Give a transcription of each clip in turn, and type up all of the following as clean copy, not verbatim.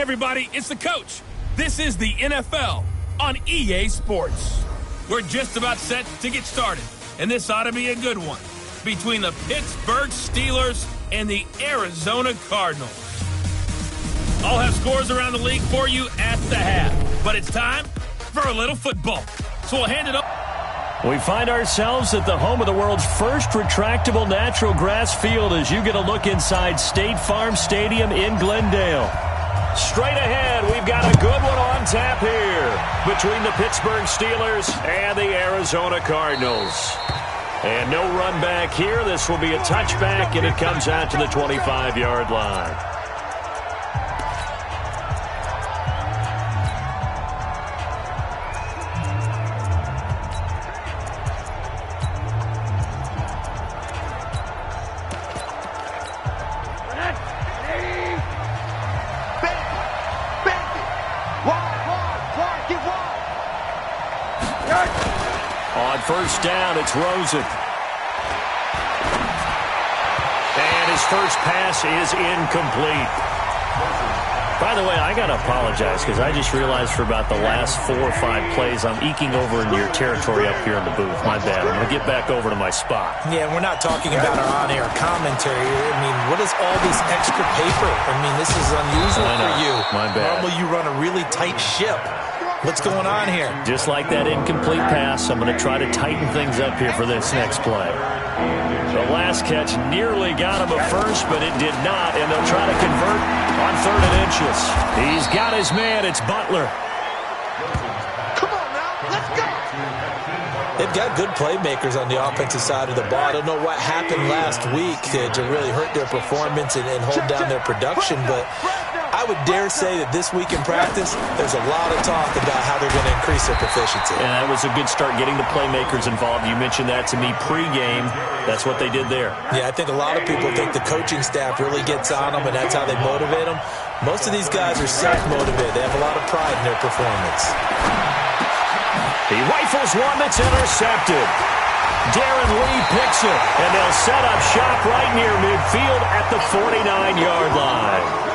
everybody, it's the coach. This is the NFL on EA Sports. We're just about set to get started, and this ought to be a good one between the Pittsburgh Steelers and the Arizona Cardinals. I'll have scores around the league for you at the half, but it's time for a little football. So we'll hand it up. We find ourselves at the home of the world's first retractable natural grass field as you get a look inside State Farm Stadium in Glendale. Straight ahead, we've got a good one on tap here between the Pittsburgh Steelers and the Arizona Cardinals. And no run back here. This will be a touchback, and it comes out to the 25-yard line. On first down, it's Rosen. And his first pass is incomplete. By the way, I got to apologize because I just realized for about the last 4 or 5 plays, I'm eking over into your territory up here in the booth. My bad. I'm going to get back over to my spot. Yeah, we're not talking about our on-air commentary. I mean, what is all this extra paper? I mean, this is unusual for you. My bad. Normally you run a really tight ship. What's going on here? Just like that incomplete pass, I'm going to try to tighten things up here for this next play. The last catch nearly got him a first, but it did not, and they'll try to convert on 3rd and inches. He's got his man. It's Butler. Come on now, let's go. They've got good playmakers on the offensive side of the ball. I don't know what happened last week to really hurt their performance and hold down their production, but I would dare say that this week in practice, there's a lot of talk about how they're going to increase their proficiency. And that was a good start, getting the playmakers involved. You mentioned that to me pregame. That's what they did there. Yeah, I think a lot of people think the coaching staff really gets on them, and that's how they motivate them. Most of these guys are self-motivated. They have a lot of pride in their performance. He rifles one that's intercepted. Darren Lee picks it, and they'll set up shop right near midfield at the 49-yard line.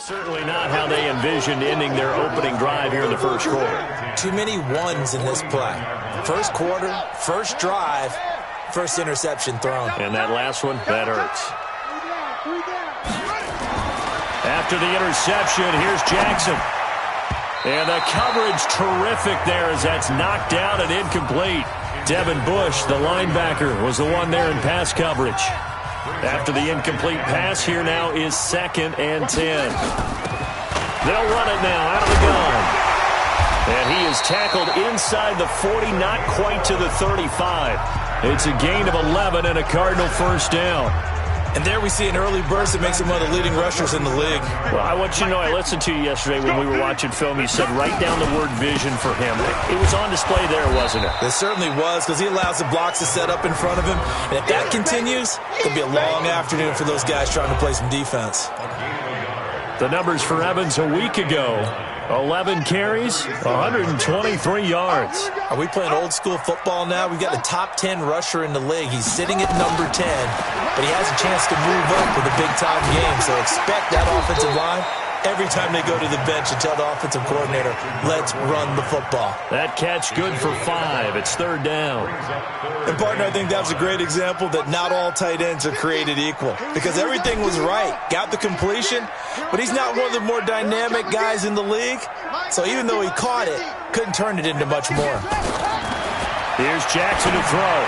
Certainly not how they envisioned ending their opening drive here in the first quarter. Too many ones in this play. First quarter, first drive, first interception thrown. And that last one, that hurts. After the interception, here's Jackson. And the coverage terrific there as that's knocked down and incomplete. Devin Bush, the linebacker, was the one there in pass coverage. After the incomplete pass, here now is 2nd and 10. They'll run it now out of the gun. And he is tackled inside the 40, not quite to the 35. It's a gain of 11 and a Cardinal first down. And there we see an early burst that makes him one of the leading rushers in the league. Well, I want you to know, I listened to you yesterday when we were watching film. You said write down the word vision for him. It was on display there, wasn't it? It certainly was, because he allows the blocks to set up in front of him. And if that continues, it'll be a long afternoon for those guys trying to play some defense. The numbers for Evans a week ago. 11 carries, 123 yards. Are we playing old school football now? We've got the top 10 rusher in the league. He's sitting at number 10, but he has a chance to move up with a big-time game. So expect that offensive line every time they go to the bench and tell the offensive coordinator, let's run the football. That catch good for 5. It's 3rd down. And, partner, I think that was a great example that not all tight ends are created equal, because everything was right. Got the completion, but he's not one of the more dynamic guys in the league. So even though he caught it, couldn't turn it into much more. Here's Jackson to throw.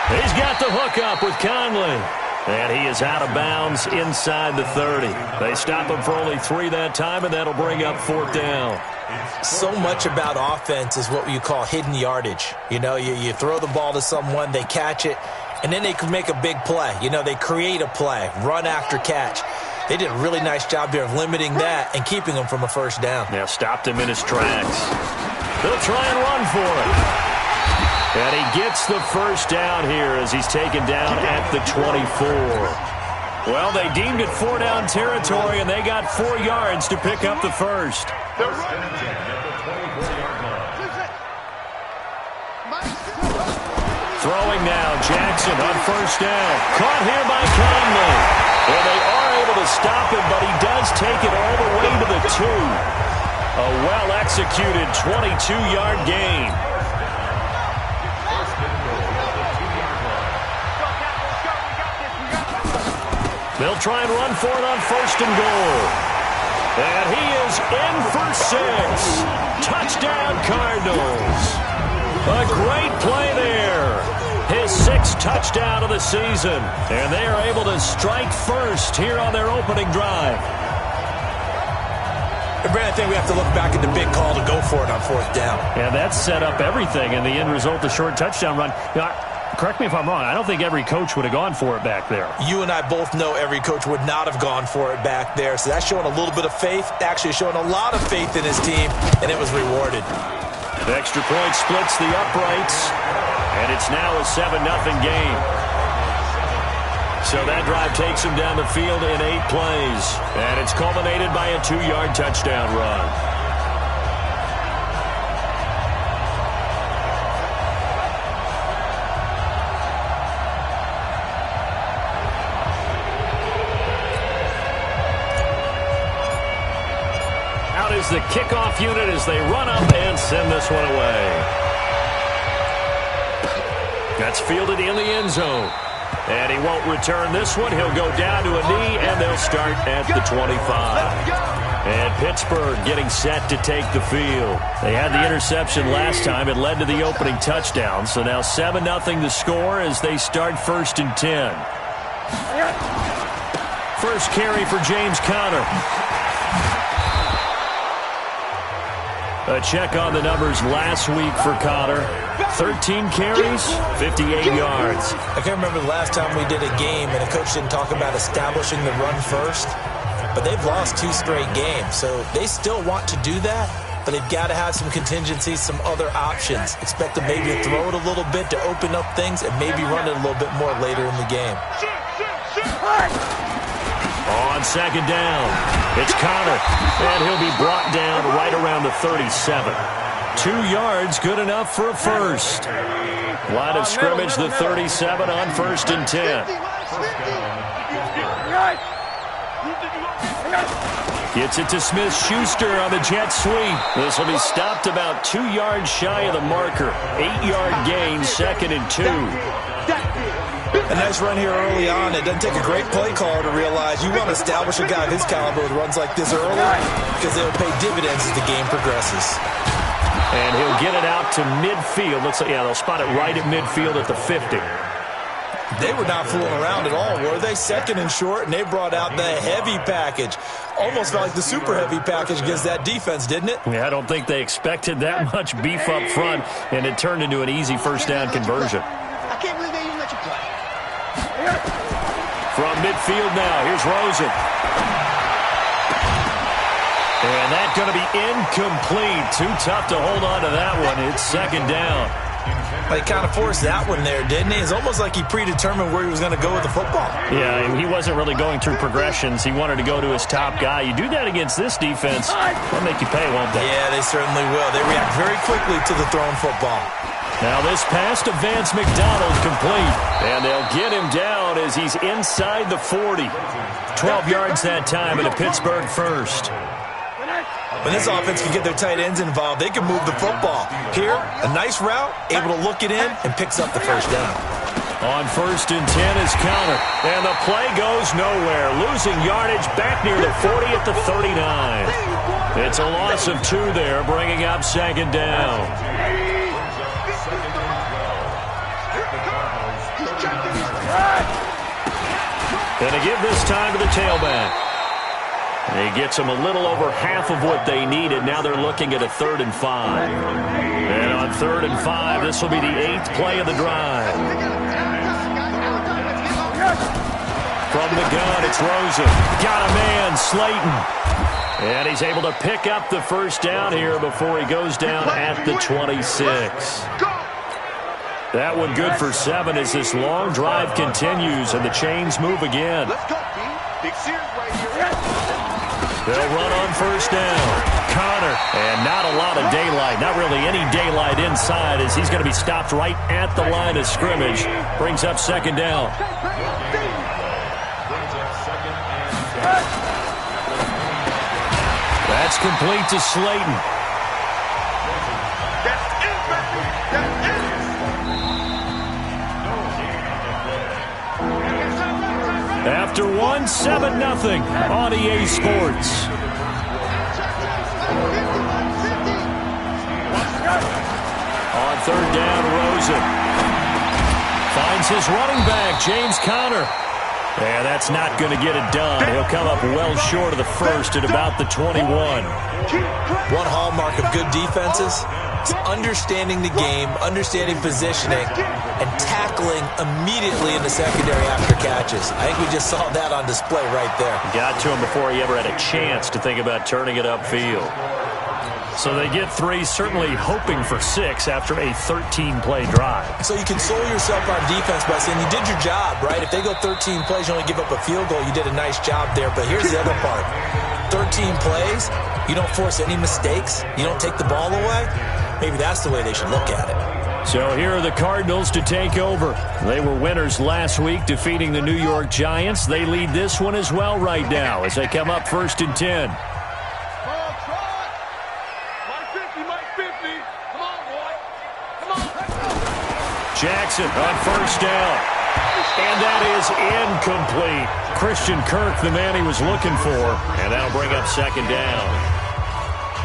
He's got the hook up with Conley. And he is out of bounds inside the 30. They stop him for only 3 that time, and that'll bring up 4th down. So much about offense is what you call hidden yardage. You know, you throw the ball to someone, they catch it, and then they can make a big play. You know, they create a play, run after catch. They did a really nice job there of limiting that and keeping him from a first down. Now stopped him in his tracks. They'll try and run for it. And he gets the first down here as he's taken down at the 24. Well, they deemed it 4-down territory, and they got 4 yards to pick up the first. Throwing now, Jackson on first down. Caught here by Conley. And they are able to stop him, but he does take it all the way to the 2. A well-executed 22-yard gain. They'll try and run for it on 1st and goal. And he is in for 6. Touchdown, Cardinals. A great play there. His 6th touchdown of the season. And they are able to strike first here on their opening drive. And Brandon, I think we have to look back at the big call to go for it on 4th down. Yeah, that set up everything, and the end result, the short touchdown run. Correct me if I'm wrong, I don't think every coach would have gone for it back there. You and I both know every coach would not have gone for it back there. So that's showing a little bit of faith, actually showing a lot of faith in his team, and it was rewarded. The extra point splits the uprights, and it's now a 7-0 game. So that drive takes him down the field in 8 plays, and it's culminated by a 2-yard touchdown run. Is the kickoff unit as they run up and send this one away. That's fielded in the end zone. And he won't return this one. He'll go down to a knee, and they'll start at the 25. And Pittsburgh getting set to take the field. They had the interception last time. It led to the opening touchdown. So now 7-0 the score as they start 1st and 10. First carry for James Conner. A check on the numbers last week for Conner. 13 carries, 58 yards. I can't remember the last time we did a game and a coach didn't talk about establishing the run first. But they've lost 2 straight games, so they still want to do that. But they've got to have some contingencies, some other options. Expect them maybe to throw it a little bit to open up things and maybe run it a little bit more later in the game. On 2nd down, it's Conner, and he'll be brought down right around the 37. 2 yards, good enough for a first. Line of scrimmage, the 37 on 1st and 10. Gets it to Smith-Schuster on the jet sweep. This will be stopped about 2 yards shy of the marker. 8-yard gain, 2nd and 2. A nice run here early on. It doesn't take a great play caller to realize you want to establish a guy of his caliber with runs like this early because they'll pay dividends as the game progresses. And he'll get it out to midfield. Looks like, yeah, they'll spot it right at midfield at the 50. They were not fooling around at all, were they? 2nd and short, and they brought out the heavy package. Almost felt like the super heavy package against that defense, didn't it? Yeah, I don't think they expected that much beef up front, and it turned into an easy first down conversion. I can't believe they even let you play. From midfield now, here's Rosen. And that's going to be incomplete. Too tough to hold on to that one. It's 2nd down. He kind of forced that one there, didn't he? It's almost like he predetermined where he was going to go with the football. Yeah, he wasn't really going through progressions. He wanted to go to his top guy. You do that against this defense, they'll make you pay, won't they? Yeah, they certainly will. They react very quickly to the thrown football. Now this pass to Vance McDonald complete. And they'll get him down as he's inside the 40. 12 yards that time and a Pittsburgh first. When this offense can get their tight ends involved, they can move the football. Here, a nice route, able to look it in, and picks up the first down. On 1st and 10 is Conner. And the play goes nowhere. Losing yardage back near the 40 at the 39. It's a loss of 2 there, bringing up 2nd down. And to give this time to the tailback. And he gets them a little over half of what they needed. Now they're looking at a 3rd and 5. And on 3rd and 5, this will be the 8th play of the drive. From the gun, it's Rosen. Got a man, Slayton. And he's able to pick up the first down here before he goes down at the 26. That one good for 7 as this long drive continues and the chains move again. They'll run on first down. Connor, and not a lot of daylight, not really any daylight inside as he's going to be stopped right at the line of scrimmage. Brings up 2nd down. That's complete to Slayton. After 1, 7-0 on EA Sports. On 3rd down, Rosen finds his running back, James Conner. And that's not going to get it done. He'll come up well short of the first at about the 21. One hallmark of good defenses is understanding the game, understanding positioning, and tackling immediately in the secondary after catches. I think we just saw that on display right there. Got to him before he ever had a chance to think about turning it upfield. So they get 3, certainly hoping for 6 after a 13-play drive. So you console yourself on defense by saying you did your job, right? If they go 13 plays, you only give up a field goal, you did a nice job there. But here's the other part. 13 plays, you don't force any mistakes, you don't take the ball away. Maybe that's the way they should look at it. So here are the Cardinals to take over. They were winners last week, defeating the New York Giants. They lead this one as well right now as they come up 1st and 10. Jackson on 1st down. And that is incomplete. Christian Kirk, the man he was looking for. And that'll bring up 2nd down.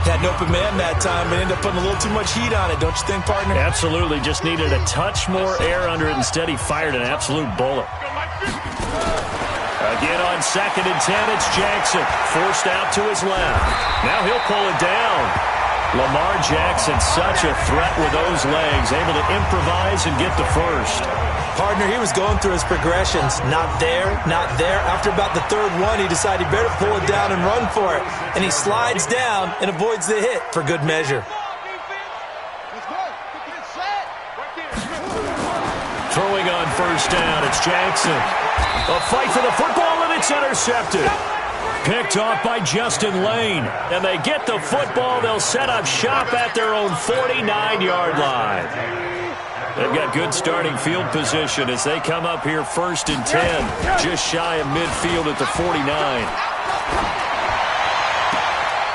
Had an open man that time, but ended up putting a little too much heat on it, don't you think, partner? Absolutely. Just needed a touch more air under it. Instead, he fired an absolute bullet. Again on 2nd and 10, it's Jackson. Forced out to his left. Now he'll pull it down. Lamar Jackson, such a threat with those legs, able to improvise and get the first. Partner, he was going through his progressions. Not there, not there. After about the 3rd one, he decided he better pull it down and run for it. And he slides down and avoids the hit for good measure. Throwing on 1st down, it's Jackson. A fight for the football, and it's intercepted. Picked off by Justin Lane. And they get the football. They'll set up shop at their own 49-yard line. They've got good starting field position as they come up here 1st and 10. Just shy of midfield at the 49.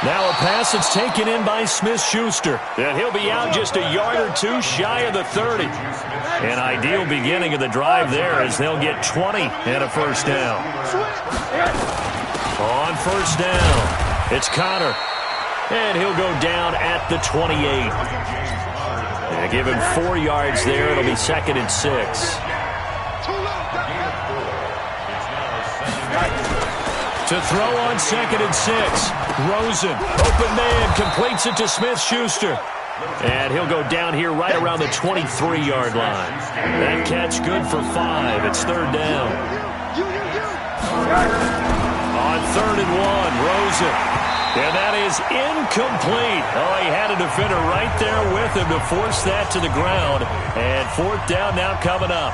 Now a pass that's taken in by Smith-Schuster. And he'll be out just a yard or 2 shy of the 30. An ideal beginning of the drive there as they'll get 20 and a 1st down. On 1st down, it's Connor. And he'll go down at the 28. And give him 4 yards there. It'll be 2nd and 6. To throw on 2nd and 6. Rosen, open man, completes it to Smith-Schuster. And he'll go down here right around the 23-yard line. That catch good for 5. It's 3rd down. On 3rd and 1, Rosen. And that is incomplete. Oh, he had a defender right there with him to force that to the ground. And 4th down now coming up.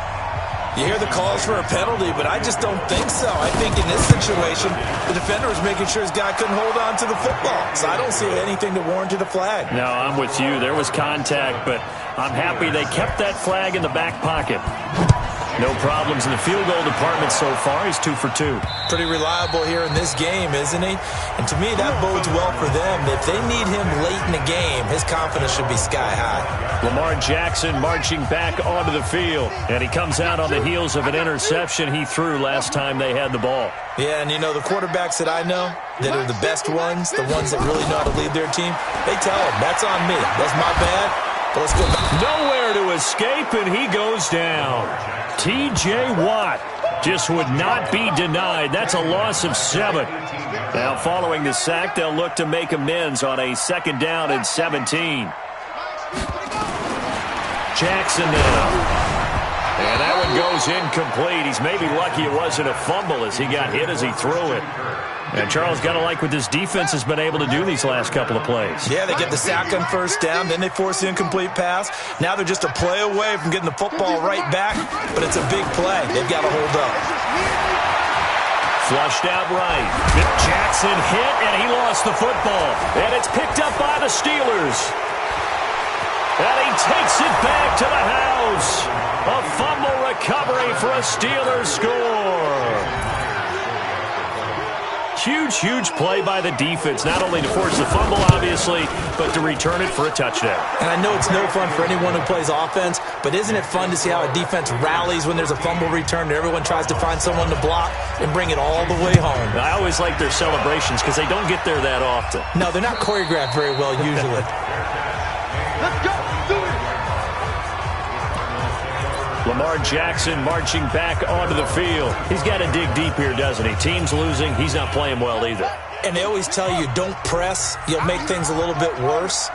You hear the calls for a penalty, but I just don't think so. I think in this situation, the defender was making sure his guy couldn't hold on to the football. So I don't see anything to warrant a flag. No, I'm with you. There was contact, but I'm happy they kept that flag in the back pocket. No problems in the field goal department so far. He's 2 for 2. Pretty reliable here in this game, isn't he? And to me, that bodes well for them. If they need him late in the game, his confidence should be sky high. Lamar Jackson marching back onto the field. And he comes out on the heels of an interception he threw last time they had the ball. Yeah, and you know, the quarterbacks that I know that are the best ones, the ones that really know how to lead their team, they tell them, that's on me. That's my bad. But let's go back. Nowhere to escape, and he goes down. T.J. Watt just would not be denied. That's a loss of 7. Now, following the sack, they'll look to make amends on a 2nd down and 17. Jackson now. And that one goes incomplete. He's maybe lucky it wasn't a fumble as he got hit as he threw it. And Charles, got to like what this defense has been able to do these last couple of plays. Yeah, they get the sack on 1st down, then they force the incomplete pass. Now they're just a play away from getting the football right back, but it's a big play. They've got to hold up. Flushed out right. Jackson hit, and he lost the football. And it's picked up by the Steelers. And he takes it back to the house. A fumble recovery for a Steelers score. Huge play by the defense, not only to force the fumble, obviously, but to return it for a touchdown. And I know it's no fun for anyone who plays offense, but isn't it fun to see how a defense rallies when there's a fumble return and everyone tries to find someone to block and bring it all the way home? I always like their celebrations because they don't get there that often. No, they're not choreographed very well usually. Let's go. Do it. Lamar Jackson marching back onto the field. He's got to dig deep here, doesn't he? Team's losing. He's not playing well either. And they always tell you, don't press. You'll make things a little bit worse.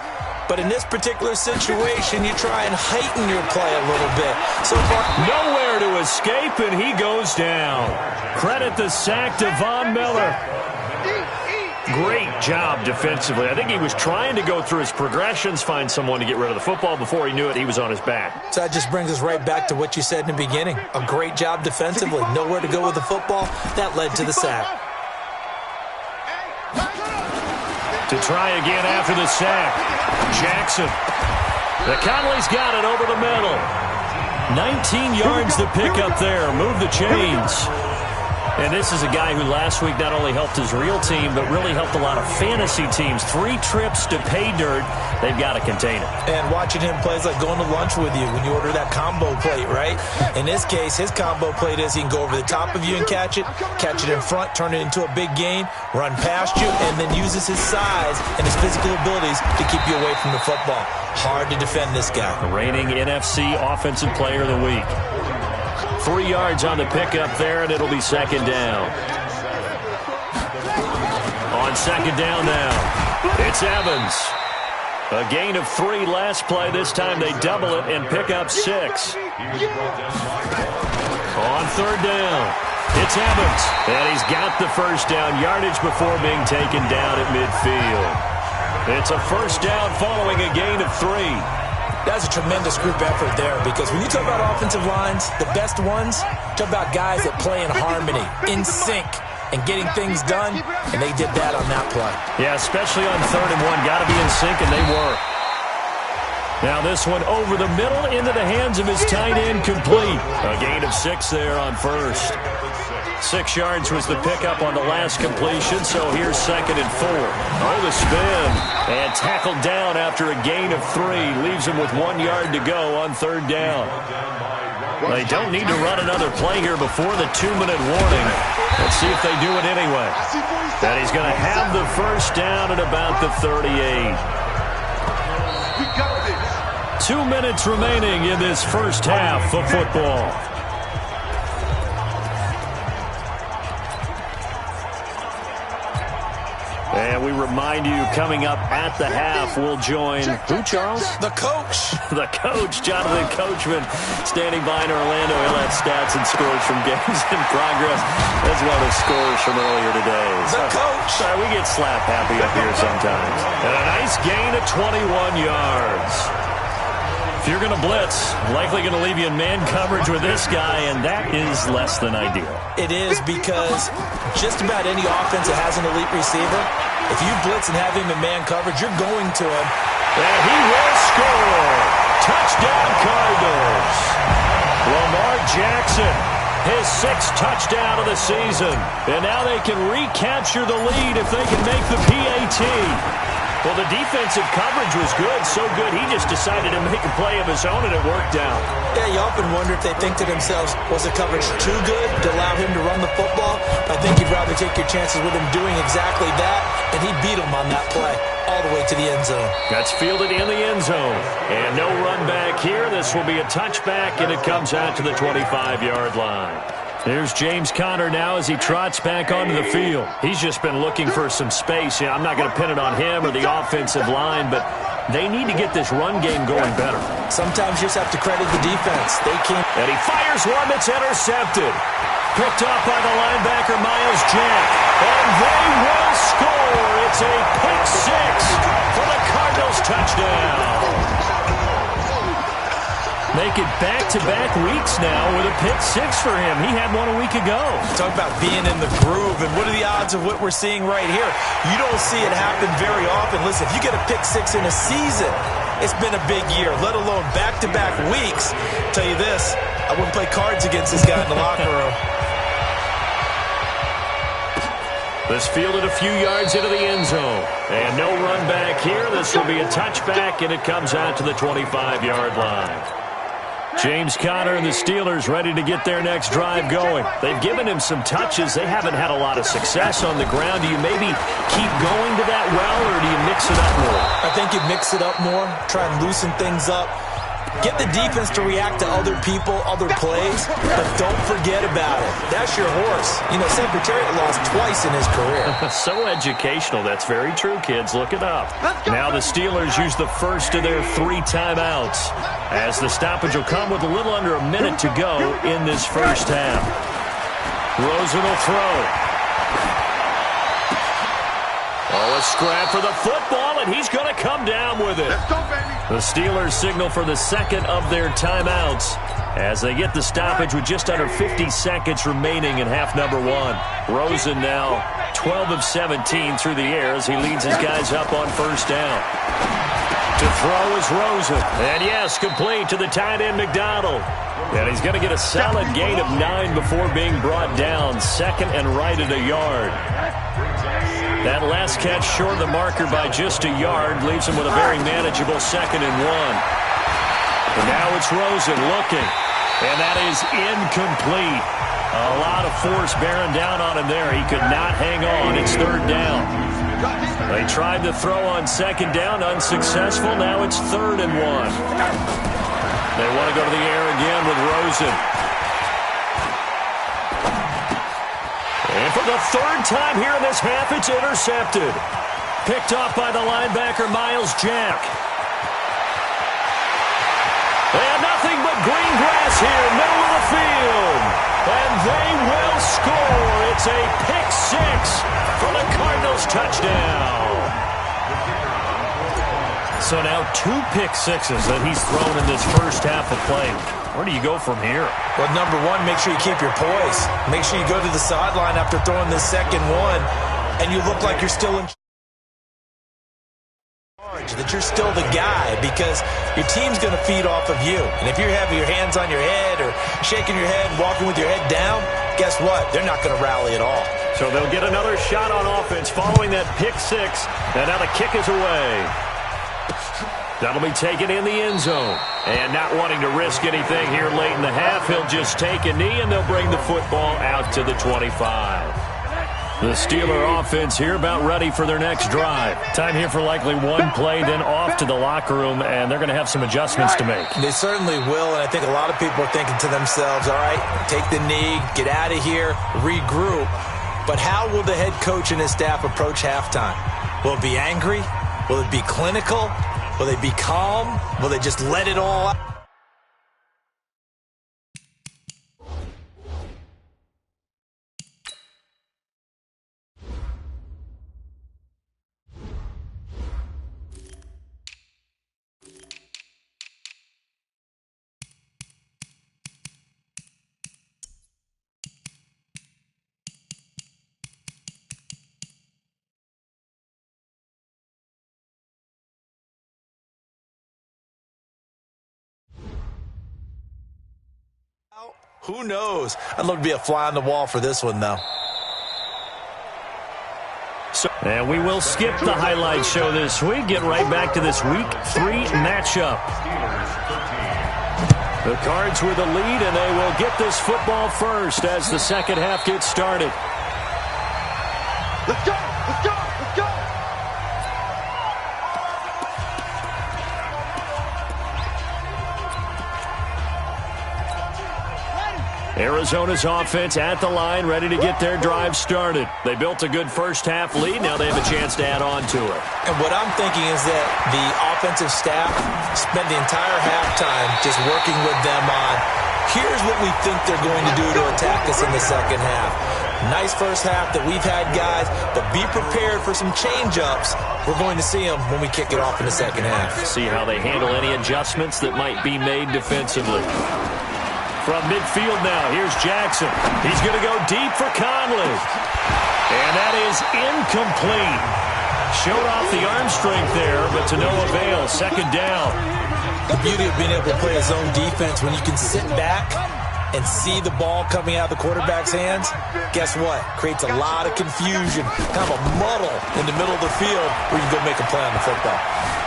But in this particular situation, you try and heighten your play a little bit. So far, nowhere to escape, and he goes down. Credit the sack to Von Miller. Great job defensively. I think he was trying to go through his progressions, find someone to get rid of the football. Before he knew it, he was on his back. So that just brings us right back to what you said in the beginning. A great job defensively. Nowhere to go with the football. That led to the sack. To try again after the sack. Jackson. The Conley's got it over the middle. 19 yards to pick up there. Move the chains. And this is a guy who last week not only helped his real team, but really helped a lot of fantasy teams. 3 trips to pay dirt. They've got to contain it. And watching him play is like going to lunch with you when you order that combo plate, right? In this case, his combo plate is he can go over the top of you and catch it in front, turn it into a big gain, run past you, and then uses his size and his physical abilities to keep you away from the football. Hard to defend this guy. The reigning NFC Offensive Player of the Week. 3 yards on the pickup there, and it'll be 2nd down. On 2nd down now, it's Evans. A gain of 3 last play. This time they double it and pick up 6. On 3rd down, it's Evans. And he's got the 1st down. Yardage before being taken down at midfield. It's a 1st down following a gain of 3. That's a tremendous group effort there because when you talk about offensive lines, the best ones, talk about guys that play in harmony, in sync, and getting things done, and they did that on that play. Yeah, especially on 3rd and 1. Got to be in sync, and they were. Now this one over the middle into the hands of his tight end, complete. A gain of 6 there on 1st. 6 yards was the pickup on the last completion, so here's 2nd and 4. Oh, the spin. And tackled down after a gain of 3. Leaves him with 1 yard to go on 3rd down. They don't need to run another play here before the 2-minute warning. Let's see if they do it anyway. And he's going to have the 1st down at about the 38. 2 minutes remaining in this first half of football. And we remind you, coming up at the half, we'll join who, Charles? The coach. The coach, Jonathan Coachman, standing by in Orlando. He'll have stats and scores from games in progress, as well as scores from earlier today. The coach. Sorry, we get slap happy up here sometimes. And a nice gain of 21 yards. If you're going to blitz, likely going to leave you in man coverage with this guy, and that is less than ideal. It is because just about any offense that has an elite receiver, if you blitz and have him in man coverage, you're going to him. And he will score. Touchdown, Cardinals. Lamar Jackson, his 6th touchdown of the season. And now they can recapture the lead if they can make the PAT. Well, the defensive coverage was good, so good he just decided to make a play of his own, and it worked out. Yeah, you often wonder if they think to themselves, was the coverage too good to allow him to run the football? I think you'd rather take your chances with him doing exactly that, and he beat him on that play all the way to the end zone. That's fielded in the end zone. And no run back here. This will be a touchback, and it comes out to the 25-yard line. Here's James Conner now as he trots back onto the field. He's just been looking for some space. I'm not going to pin it on him or the offensive line, but they need to get this run game going better. Sometimes you just have to credit the defense. They came. And he fires one that's intercepted. Picked off by the linebacker, Myles Jack. And they will score. It's a pick six for the Cardinals touchdown. Make it back-to-back weeks now with a pick six for him. He had one a week ago. Talk about being in the groove, and what are the odds of what we're seeing right here? You don't see it happen very often. Listen, if you get a pick six in a season, it's been a big year, let alone back-to-back weeks. I'll tell you this, I wouldn't play cards against this guy in the locker room. This fielded a few yards into the end zone. And no run back here. This will be a touchback, and it comes out to the 25-yard line. James Conner and the Steelers ready to get their next drive going. They've given him some touches. They haven't had a lot of success on the ground. Do you maybe keep going to that well, or do you mix it up more? I think you mix it up more, try and loosen things up. Get the defense to react to other people, other plays, but don't forget about it. That's your horse. You know, Secretariat lost twice in his career. So educational. That's very true, kids. Look it up. Now the Steelers use the first of their 3 timeouts, as the stoppage will come with a little under a minute to go in this first half. Rosen will throw. Oh, a scrap for the football, and he's going to come down with it. Let's go, baby. The Steelers signal for the second of their timeouts as they get the stoppage with just under 50 seconds remaining in half number 1. Rosen now 12 of 17 through the air as he leads his guys up on first down. To throw is Rosen. And yes, complete to the tight end McDonald. And he's going to get a solid gain of 9 before being brought down. Second and right at a yard. That last catch short of the marker by just a yard leaves him with a very manageable 2nd and 1. And now it's Rosen looking. And that is incomplete. A lot of force bearing down on him there. He could not hang on. It's 3rd down. They tried to throw on 2nd down, unsuccessful. Now it's 3rd and 1. They want to go to the air again with Rosen. And for the 3rd time here in this half, it's intercepted. Picked off by the linebacker, Myles Jack. And nothing but green grass here, middle of the field. And they will score. It's a pick six for the Cardinals touchdown. So now 2 pick sixes that he's thrown in this first half of play. Where do you go from here? Well, number 1, make sure you keep your poise. Make sure you go to the sideline after throwing this second one, and you look like you're still in charge, that you're still the guy, because your team's going to feed off of you. And if you're having your hands on your head or shaking your head and walking with your head down, guess what? They're not going to rally at all. So they'll get another shot on offense following that pick six, and now the kick is away. That'll be taken in the end zone. And not wanting to risk anything here late in the half, he'll just take a knee, and they'll bring the football out to the 25. The Steeler offense here about ready for their next drive. Time here for likely 1 play, then off to the locker room, and they're going to have some adjustments to make. They certainly will, and I think a lot of people are thinking to themselves, all right, take the knee, get out of here, regroup. But how will the head coach and his staff approach halftime? Will it be angry? Will it be clinical? Will they be calm? Will they just let it all out? Who knows? I'd love to be a fly on the wall for this one, though. And we will skip the highlight show this week. Get right back to this Week 3 matchup. The Cards with the lead, and they will get this football first as the second half gets started. Let's go! Let's go! Let's go! Arizona's offense at the line, ready to get their drive started. They built a good first-half lead. Now they have a chance to add on to it. And what I'm thinking is that the offensive staff spent the entire halftime just working with them on, here's what we think they're going to do to attack us in the second half. Nice first half that we've had, guys, but be prepared for some change-ups. We're going to see them when we kick it off in the second half. See how they handle any adjustments that might be made defensively. From midfield now, here's Jackson. He's going to go deep for Conley. And that is incomplete. Showed off the arm strength there, but to no avail. Second down. The beauty of being able to play a zone defense when you can sit back and see the ball coming out of the quarterback's hands, guess what? Creates a lot of confusion, kind of a muddle in the middle of the field where you can go make a play on the football.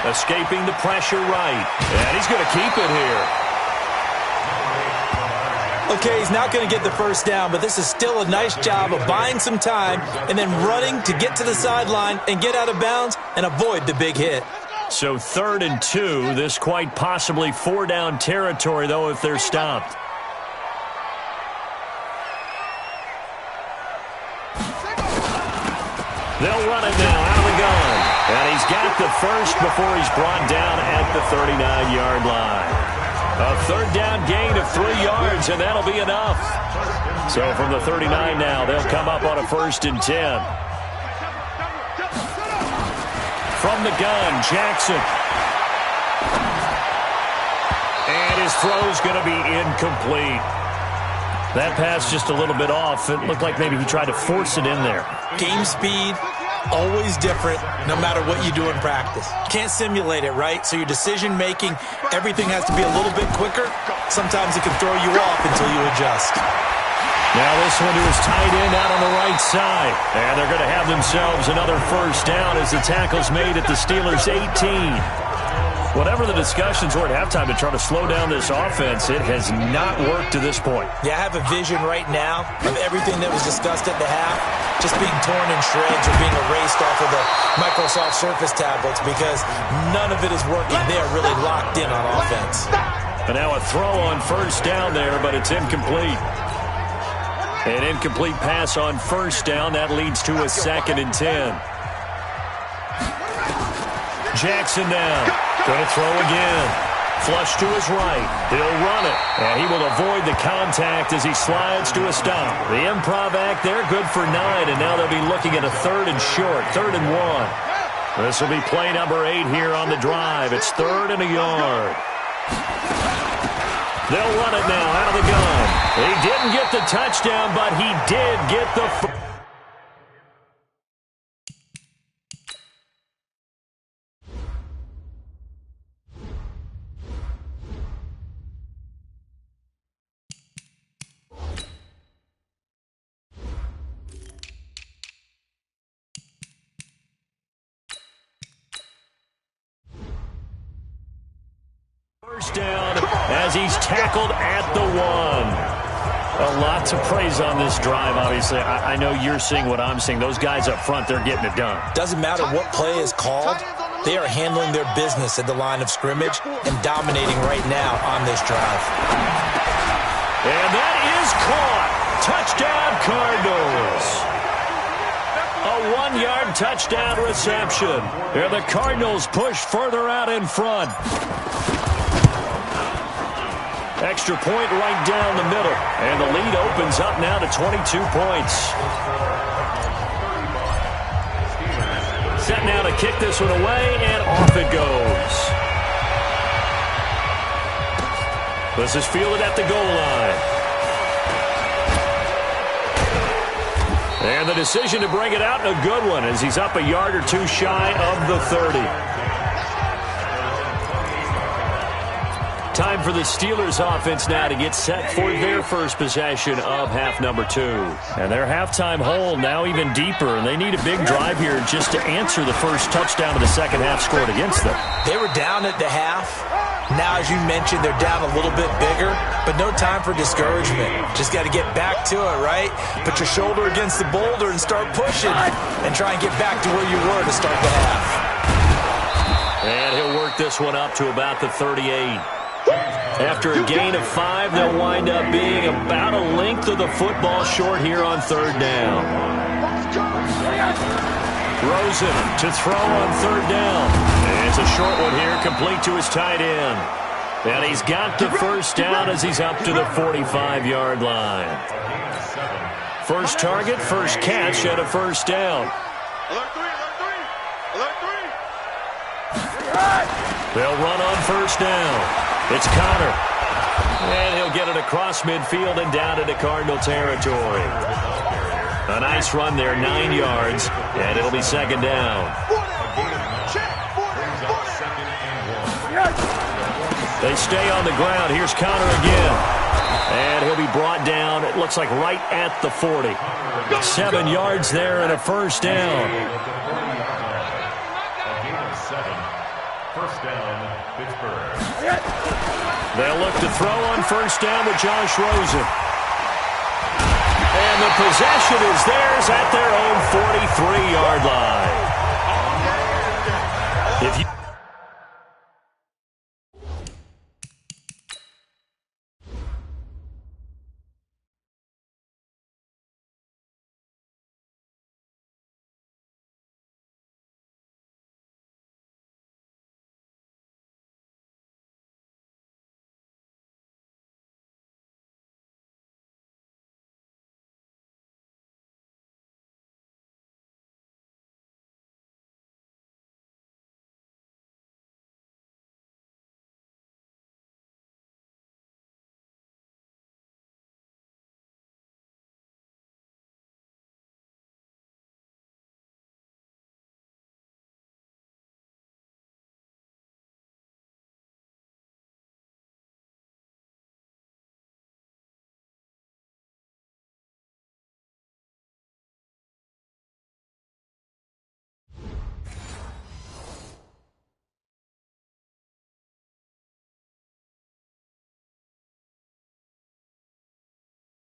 Escaping the pressure right. And he's going to keep it here. Okay, he's not going to get the first down, but this is still a nice job of buying some time and then running to get to the sideline and get out of bounds and avoid the big hit. So 3rd and 2, this quite possibly 4-down territory, though, if they're stopped. They'll run it now out of the gun. And he's got the first before he's brought down at the 39-yard line. A 3rd down gain of 3 yards, and that'll be enough. So from the 39 now, they'll come up on a 1st and 10. From the gun, Jackson. And his throw's going to be incomplete. That pass just a little bit off. It looked like maybe he tried to force it in there. Game speed, always different no matter what you do in practice. Can't simulate it, right? So your decision-making, everything has to be a little bit quicker. Sometimes it can throw you off until you adjust. Now this one to his tight end out on the right side. And they're going to have themselves another first down as the tackle's made at the Steelers' 18. Whatever the discussions were at halftime to try to slow down this offense, it has not worked to this point. Yeah, I have a vision right now of everything that was discussed at the half just being torn in shreds or being erased off of the Microsoft Surface tablets because none of it is working. They are really locked in on offense. And now a throw on first down there, but it's incomplete. An incomplete pass on first down. That leads to a 2nd and 10. Jackson now. Going to throw again. Flush to his right. He'll run it. And he will avoid the contact as he slides to a stop. The improv act there, good for 9. And now they'll be looking at a 3rd and short. 3rd and 1. This will be play number 8 here on the drive. It's 3rd and a yard. They'll run it now out of the gun. He didn't get the touchdown, but he did get the... First down as he's tackled at the 1. A lot to praise on this drive, obviously. I know you're seeing what I'm seeing. Those guys up front, they're getting it done. Doesn't matter what play is called. They are handling their business at the line of scrimmage and dominating right now on this drive. And that is caught. Touchdown, Cardinals. A 1-yard touchdown reception. Here the Cardinals push further out in front. Extra point right down the middle. And the lead opens up now to 22 points. Set now to kick this one away, and off it goes. This is fielded at the goal line. And the decision to bring it out, a good one, as he's up a yard or two shy of the 30. Time for the Steelers offense now to get set for their first possession of half number 2. And their halftime hole now even deeper, and they need a big drive here just to answer the first touchdown of the second half scored against them. They were down at the half. Now, as you mentioned, they're down a little bit bigger, but no time for discouragement. Just got to get back to it, right? Put your shoulder against the boulder and start pushing and try and get back to where you were to start the half. And he'll work this one up to about the 38. After a gain of 5, they'll wind up being about a length of the football short here on third down. Rosen to throw on third down. It's a short one here, complete to his tight end. And he's got the first down as he's up to the 45-yard line. First target, first catch, and a first down. They'll run on first down. It's Connor. And he'll get it across midfield and down into Cardinal territory. A nice run there, 9 yards, and it'll be second down. They stay on the ground. Here's Connor again. And he'll be brought down, it looks like right at the 40. 7 yards there and a first down. First down, Pittsburgh. They'll look to throw on first down with Josh Rosen. And the possession is theirs at their own 43-yard line. If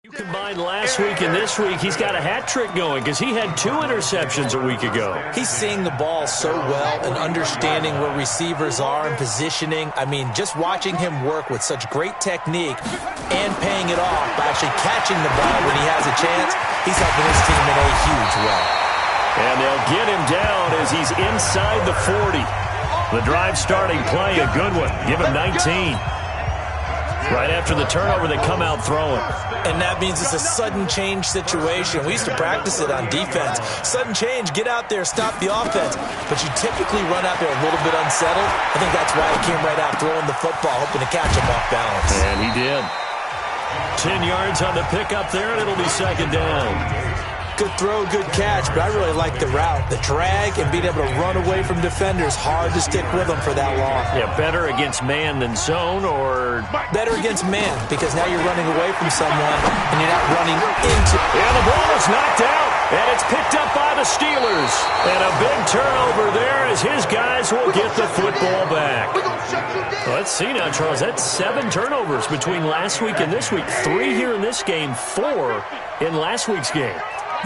you combine last week and this week, he's got a hat trick going because he had 2 interceptions a week ago. He's seeing the ball so well and understanding where receivers are and positioning. I mean, just watching him work with such great technique and paying it off by actually catching the ball when he has a chance, he's helping his team in a huge way. And they'll get him down as he's inside the 40. The drive starting play, a good one. Give him 19. Right after the turnover, they come out throwing. And that means it's a sudden change situation. We used to practice it on defense. Sudden change, get out there, stop the offense. But you typically run out there a little bit unsettled. I think that's why he came right out throwing the football, hoping to catch him off balance. And he did. 10 yards on the pickup there, and it'll be second down. Good throw, good catch, but I really like the route. The drag and being able to run away from defenders, hard to stick with them for that long. Yeah, better against man than zone, or better against man, because now you're running away from someone and you're not running into. And the ball is knocked out, and it's picked up by the Steelers. And a big turnover there as his guys will get the football back. Let's see now, Charles. That's 7 turnovers between last week and this week. 3 here in this game, 4 in last week's game.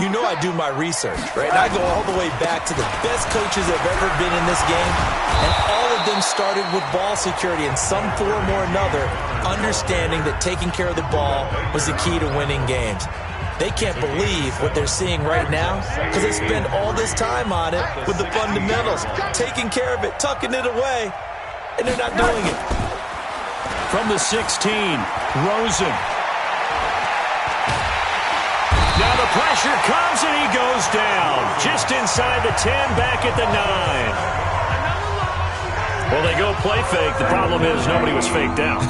You know I do my research, right? And I go all the way back to the best coaches that have ever been in this game, and all of them started with ball security in some form or another, understanding that taking care of the ball was the key to winning games. They can't believe what they're seeing right now because they spend all this time on it with the fundamentals, taking care of it, tucking it away, and they're not doing it. From the 16, Rosen. Now the pressure comes and he goes down. Just inside the 10, back at the 9. Well, they go play fake. The problem is nobody was faked out.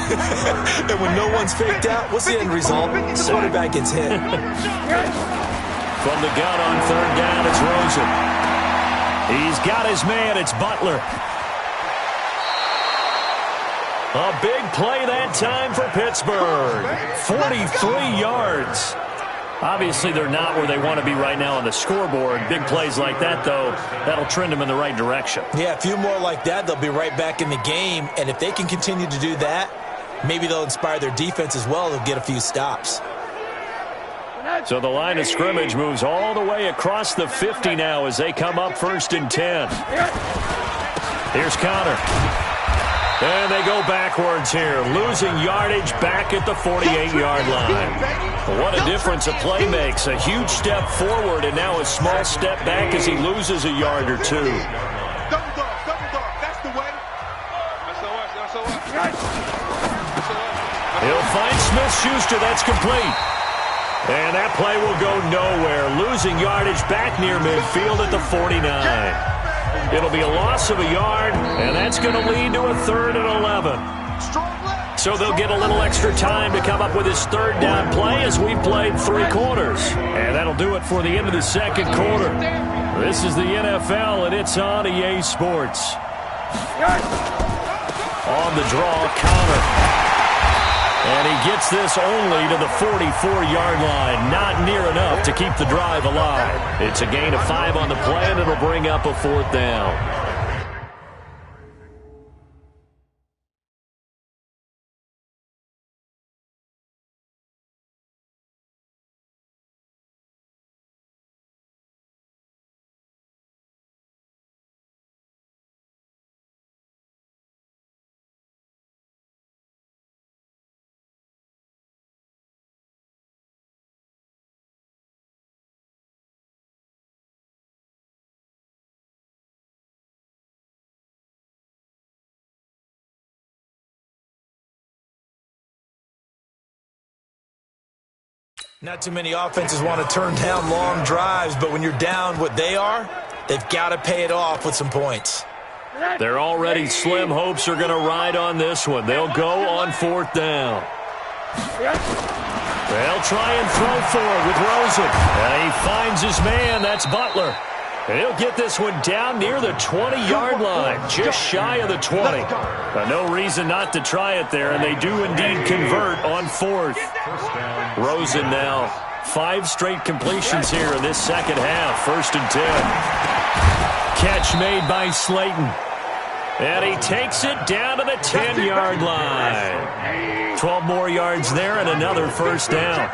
And when no one's faked out, what's the end result? The quarterback gets hit. From the gun on third down, it's Rosen. He's got his man. It's Butler. A big play that time for Pittsburgh. 43 yards. Obviously, they're not where they want to be right now on the scoreboard. Big plays like that, though, that'll trend them in the right direction. Yeah, a few more like that, they'll be right back in the game. And if they can continue to do that, maybe they'll inspire their defense as well. They'll get a few stops. So the line of scrimmage moves all the way across the 50 now as they come up 1st and 10. Here's Connor. And they go backwards here, losing yardage back at the 48-yard line. What a difference a play makes. A huge step forward and now a small step back as he loses a yard or two. Double dog, that's the way. He'll find Smith-Schuster. That's complete. And that play will go nowhere, losing yardage back near midfield at the 49. It'll be a loss of a yard, and that's going to lead to a 3rd and 11. So they'll get a little extra time to come up with his 3rd down play as we've played 3 quarters. And that'll do it for the end of the 2nd quarter. This is the NFL, and it's on EA Sports. On the draw, counter. And he gets this only to the 44-yard line. Not near enough to keep the drive alive. It's a gain of 5 on the play, and it'll bring up a 4th down. Not too many offenses want to turn down long drives, but when you're down what they are, they've got to pay it off with some points. Their already slim hopes are going to ride on this one. They'll go on 4th down. They'll try and throw forward with Rosen. And he finds his man. That's Butler. And he'll get this one down near the 20-yard line, just shy of the 20. No reason not to try it there, and they do indeed convert on 4th. Rosen now, 5 straight completions here in this 2nd half, 1st and 10. Catch made by Slayton. And he takes it down to the 10-yard line. 12 more yards there and another 1st down.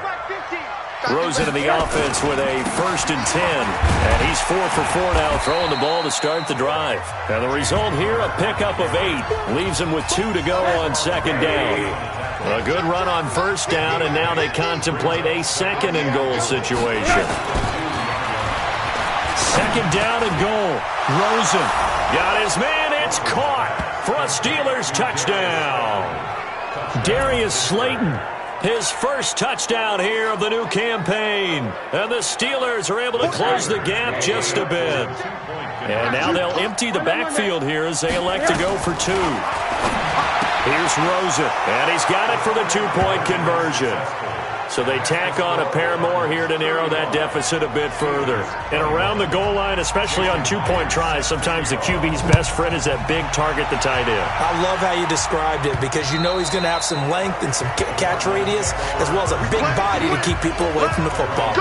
Rosen in the offense with a 1st and 10. And he's 4 for 4 now, throwing the ball to start the drive. And the result here, a pickup of 8. Leaves him with 2 to go on 2nd down. A good run on 1st down, and now they contemplate a 2nd and goal situation. 2nd down and goal. Rosen got his man. It's caught for a Steelers touchdown. Darius Slayton, his 1st touchdown here of the new campaign. And the Steelers are able to close the gap just a bit. And now they'll empty the backfield here as they elect to go for 2. Here's Rosen, and he's got it for the 2-point conversion. So they tack on a pair more here to narrow that deficit a bit further. And around the goal line, especially on 2-point tries, sometimes the QB's best friend is that big target, the tight end. I love how you described it because you know he's going to have some length and some catch radius as well as a big body to keep people away from the football.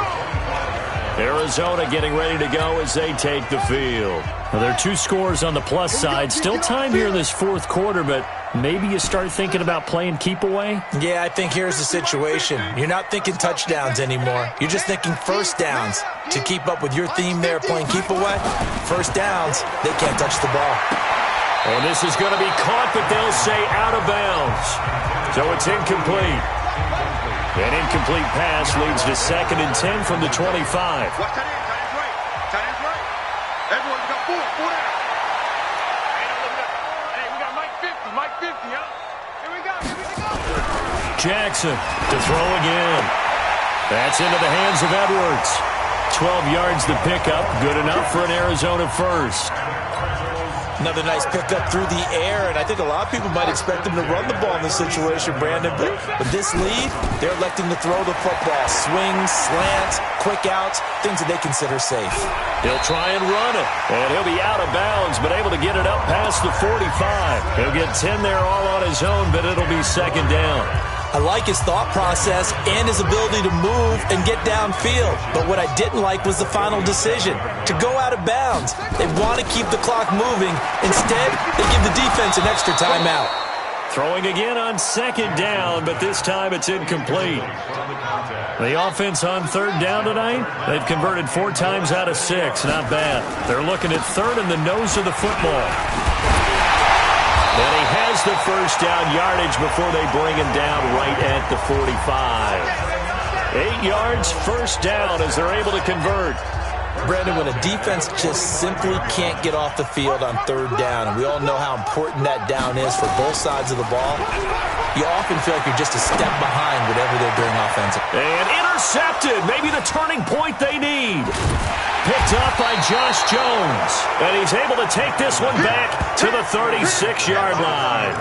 Arizona getting ready to go as they take the field. Well, there are 2 scores on the plus side. Still time here in this 4th quarter, but maybe you start thinking about playing keep away? Yeah, I think here's the situation. You're not thinking touchdowns anymore. You're just thinking 1st downs. To keep up with your theme there, playing keep away, 1st downs, they can't touch the ball. And this is going to be caught, but they'll say out of bounds. So it's incomplete. An incomplete pass leads to 2nd and 10 from the 25. Watch tight ends right. Tight ends right. Everyone, we got 4 down. Hey, we got Mike 50, huh? Here we go. Jackson to throw again. That's into the hands of Edwards. 12 yards the pickup. Good enough for an Arizona 1st. Another nice pickup through the air, and I think a lot of people might expect them to run the ball in this situation, Brandon. But with this lead, they're electing to throw the football. Swings, slants, quick outs, things that they consider safe. He'll try and run it, and he'll be out of bounds, but able to get it up past the 45. He'll get 10 there all on his own, but it'll be 2nd down. I like his thought process and his ability to move and get downfield. But what I didn't like was the final decision, to go out of bounds. They want to keep the clock moving. Instead, they give the defense an extra timeout. Throwing again on 2nd down, but this time it's incomplete. The offense on 3rd down tonight, they've converted 4 times out of 6. Not bad. They're looking at 3rd in the nose of the football. And he has the first down yardage before they bring him down right at the 45. 8 yards, first down as they're able to convert. Brandon, when a defense just simply can't get off the field on third down, and we all know how important that down is for both sides of the ball, you often feel like you're just a step behind whatever they're doing offensively. And intercepted, maybe the turning point they need. Picked up by Josh Jones, and he's able to take this one back to the 36-yard line.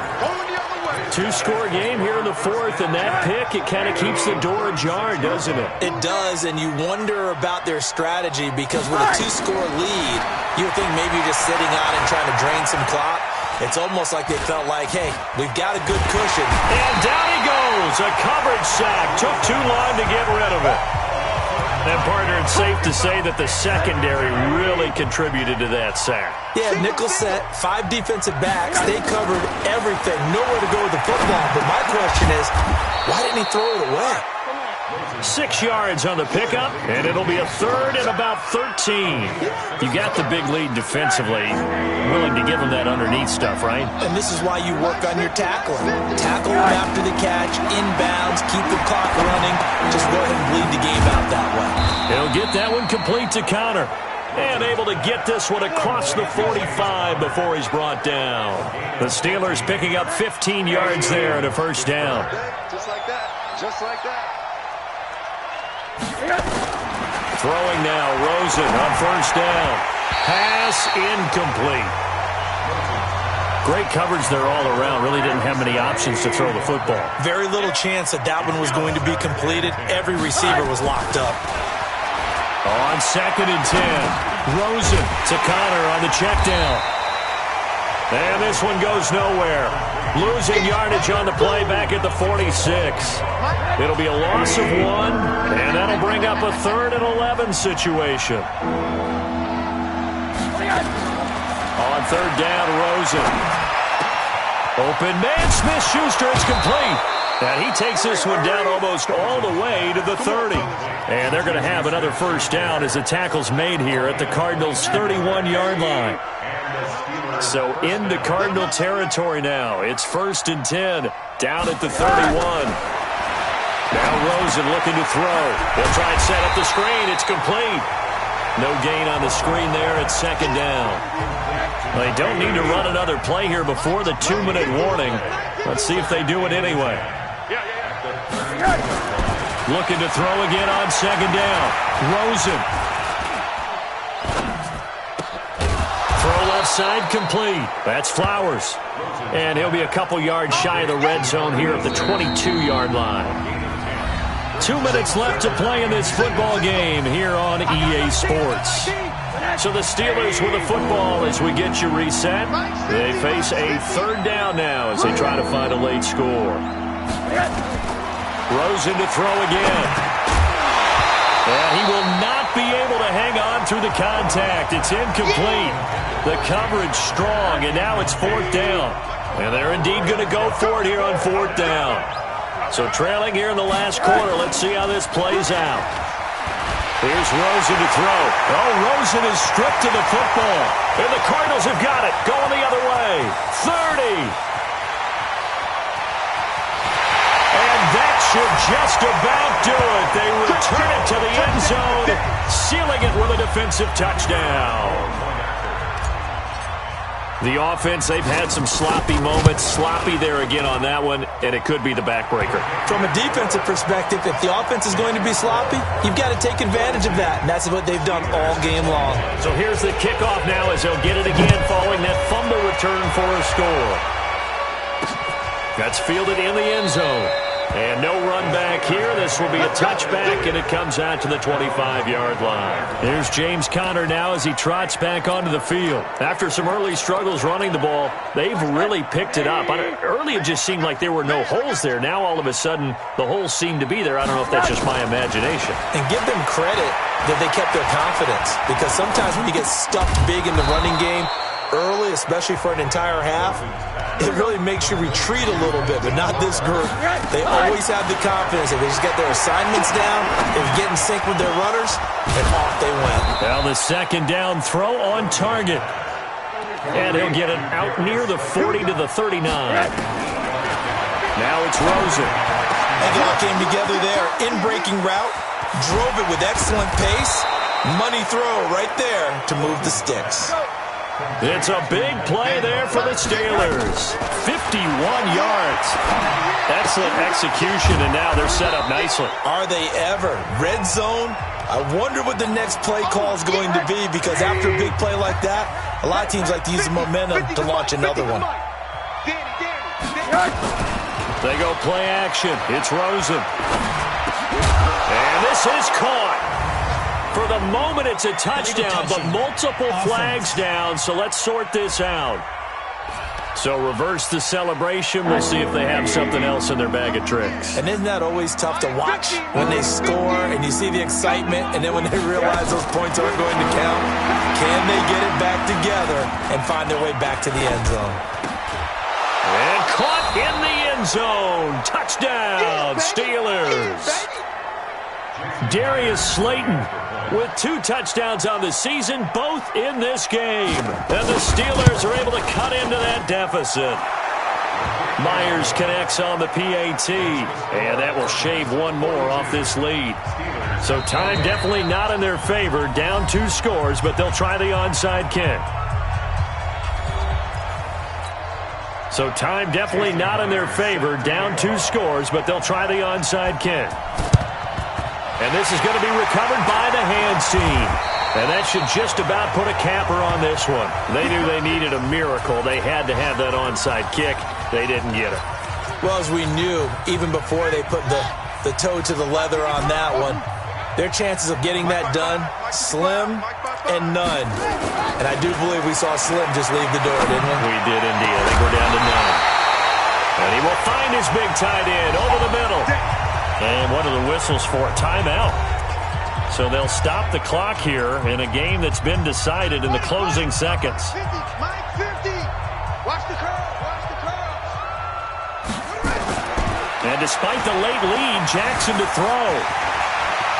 Two-score game here in the fourth, and that pick, it kind of keeps the door ajar, doesn't it? It does, and you wonder about their strategy because with a two-score lead, you would think maybe you're just sitting on and trying to drain some clock. It's almost like they felt like, hey, we've got a good cushion. And down he goes. A coverage sack. Took too long to get rid of it. And, partner, it's safe to say that the secondary really contributed to that sack. Yeah, nickel set, 5 defensive backs. They covered everything. Nowhere to go with the football. But my question is, why didn't he throw it away? 6 yards on the pickup, and it'll be a third and about 13. You got the big lead defensively. Willing to give them that underneath stuff, right? And this is why you work on your tackling. Tackle them after the catch, inbounds, keep the clock running. Just go ahead and bleed the game out that way. He'll get that one complete to Connor. And able to get this one across the 45 before he's brought down. The Steelers picking up 15 yards there and a first down. Just like that. Just like that. Throwing now, Rosen on first down. Pass incomplete. Great coverage there all around. Really didn't have many options to throw the football. Very little chance that that one was going to be completed. Every receiver was locked up. On 2nd and 10, Rosen to Connor on the check down. And this one goes nowhere. Losing yardage on the play back at the 46. It'll be a loss of 1, and that'll bring up a 3rd and 11 situation. On 3rd down, Rosen. Open man, Smith-Schuster, it's complete. And he takes this one down almost all the way to the 30. And they're going to have another first down as the tackle's made here at the Cardinals' 31-yard line. So into Cardinal territory now. It's 1st and 10, down at the 31. Now Rosen looking to throw. They'll try and set up the screen. It's complete. No gain on the screen there at 2nd down. They don't need to run another play here before the 2-minute warning. Let's see if they do it anyway. Looking to throw again on 2nd down. Rosen. Throw left side complete. That's Flowers. And he'll be a couple yards shy of the red zone here at the 22-yard line. 2 minutes left to play in this football game here on EA Sports. So the Steelers with the football as we get you reset. They face a 3rd down now as they try to find a late score. Rosen to throw again. And he will not be able to hang on through the contact. It's incomplete. The coverage strong, and now it's 4th down. And they're indeed going to go for it here on 4th down. So trailing here in the last quarter, let's see how this plays out. Here's Rosen to throw. Oh, Rosen is stripped to the football. And the Cardinals have got it. Going the other way. 30. And that should just about do it. They return it to the end zone, sealing it with a defensive touchdown. The offense, they've had some sloppy moments. Sloppy there again on that one, and it could be the backbreaker. From a defensive perspective, if the offense is going to be sloppy, you've got to take advantage of that, and that's what they've done all game long. So here's the kickoff now as they'll get it again following that fumble return for a score. That's fielded in the end zone. And no run back here. This will be a touchback, and it comes out to the 25-yard line. There's James Conner now as he trots back onto the field. After some early struggles running the ball, they've really picked it up. Early it just seemed like there were no holes there. Now all of a sudden the holes seem to be there. I don't know if that's just my imagination. And give them credit that they kept their confidence, because sometimes when you get stuffed big in the running game early, especially for an entire half, it really makes you retreat a little bit, but not this group. They always have the confidence that they just get their assignments down, they get in sync with their runners, and off they went. Well, the 2nd down throw on target. And he'll get it out near the 40 to the 39. Now it's Rosen. And they all came together there. In-breaking route. Drove it with excellent pace. Money throw right there to move the sticks. It's a big play there for the Steelers. 51 yards. Excellent execution, and now they're set up nicely. Are they ever? Red zone? I wonder what the next play call is going to be, because after a big play like that, a lot of teams like to use the momentum to launch another one. They go play action. It's Rosen. And this is caught. For the moment, it's a touchdown, but multiple flags down, so let's sort this out. So reverse the celebration. We'll see if they have something else in their bag of tricks. And isn't that always tough to watch when they score and you see the excitement, and then when they realize those points aren't going to count? Can they get it back together and find their way back to the end zone? And caught in the end zone. Touchdown, Steelers. Darius Slayton with 2 touchdowns on the season, both in this game. And the Steelers are able to cut into that deficit. Myers connects on the PAT, and that will shave one more off this lead. So time definitely not in their favor. Down 2 scores, but they'll try the onside kick. So time definitely not in their favor. Down 2 scores, but they'll try the onside kick. And this is going to be recovered by the hands team. And that should just about put a capper on this one. They knew they needed a miracle. They had to have that onside kick. They didn't get it. Well, as we knew, even before they put the toe to the leather on that one, their chances of getting that done, slim and none. And I do believe we saw Slim just leave the door, didn't we? We did indeed. I think we're down to none. And he will find his big tight end over the middle. And what are the whistles for? Timeout. So they'll stop the clock here in a game that's been decided in the closing seconds. 50, Mike 50. Watch the curve. Watch the curve. And despite the late lead, Jackson to throw.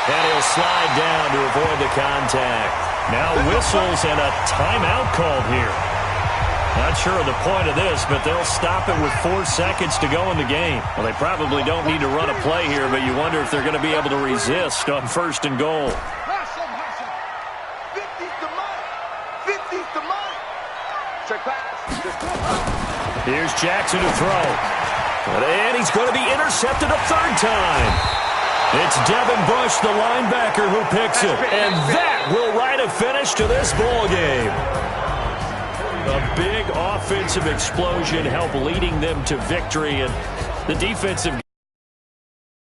And he'll slide down to avoid the contact. Now whistles and a timeout called here. Not sure of the point of this, but they'll stop it with 4 seconds to go in the game. Well, they probably don't need to run a play here, but you wonder if they're going to be able to resist on 1st and goal. 50's the Mike. 50's the Mike. Check pass. Here's Jackson to throw. And he's going to be intercepted a 3rd time. It's Devin Bush, the linebacker, who picks it. And that will write a finish to this ball game. A big offensive explosion helped leading them to victory, and the defensive